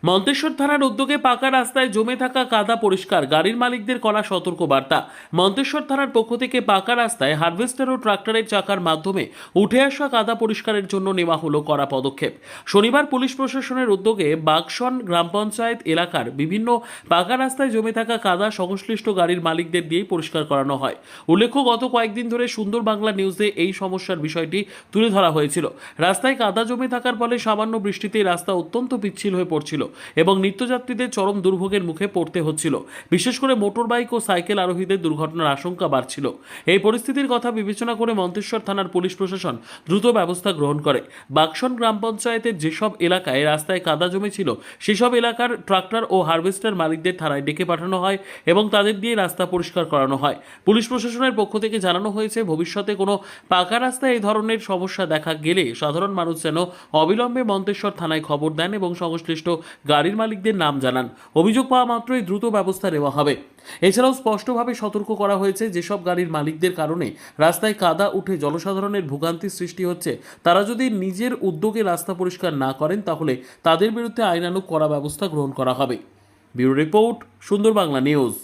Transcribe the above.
মন্তেশ্বর থানার উদ্যোগে পাকা রাস্তায় জমে থাকা কাদা পরিষ্কার, গাড়ির মালিকদের করা সতর্ক বার্তা। মন্তেশ্বর থানার পক্ষ থেকে পাকা রাস্তায় হারভেস্টার ও ট্রাক্টরের চাকার মাধ্যমে উঠে আসা কাদা পরিষ্কারের জন্য নেওয়া হলো কড়া পদক্ষেপ। শনিবার পুলিশ প্রশাসনের উদ্যোগে বাগসন গ্রাম পঞ্চায়েত এলাকার বিভিন্ন পাকা রাস্তায় জমে থাকা কাদা সংশ্লিষ্ট গাড়ির মালিকদের দিয়েই পরিষ্কার করানো হয়। উল্লেখ্য, গত কয়েকদিন ধরে সুন্দর বাংলা নিউজে এই সমস্যার বিষয়টি তুলে ধরা হয়েছিল। রাস্তায় কাদা জমে থাকার ফলে সামান্য বৃষ্টিতেই রাস্তা অত্যন্ত পিচ্ছিল হয়ে পড়ছিল এবং নিত্যযাত্রীদের চরম দুর্ভোগের মুখে পড়তে হচ্ছিল। বিশেষ করে মোটর বাইক ও সাইকেল আরোহীদের দুর্ঘটনার আশঙ্কা বাড়ছিল। এই পরিস্থিতির কথা বিবেচনা করে মন্তেশ্বর থানার পুলিশ প্রশাসন দ্রুত ব্যবস্থা গ্রহণ করে। বাগসন গ্রাম পঞ্চায়েতের যেসব এলাকায় রাস্তায় কাদা জমেছিল সেসব এলাকার ট্রাক্টর ও হারভেস্টার মালিকদের থানায় ডেকে পাঠানো হয় এবং তাদের দিয়ে রাস্তা পরিষ্কার করানো হয়। পুলিশ প্রশাসনের পক্ষ থেকে জানানো হয়েছে, ভবিষ্যতে কোনো পাকা রাস্তায় এই ধরনের সমস্যা দেখা গেলে সাধারণ মানুষ যেন অবিলম্বে মন্তেশ্বর থানায় খবর দেন এবং সংশ্লিষ্ট গাড়ির মালিকদের নাম জানান। অভিযোগ পাওয়া মাত্রই দ্রুত ব্যবস্থা নেওয়া হবে। এছাড়াও স্পষ্টভাবে সতর্ক করা হয়েছে, যেসব গাড়ির মালিকদের কারণে রাস্তায় কাদা উঠে জনসাধারণের ভোগান্তির সৃষ্টি হচ্ছে, তারা যদি নিজের উদ্যোগে রাস্তা পরিষ্কার না করেন তাহলে তাদের বিরুদ্ধে আইনানুগ কড়া ব্যবস্থা গ্রহণ করা হবে। ব্যুরো রিপোর্ট, সুন্দর বাংলা নিউজ।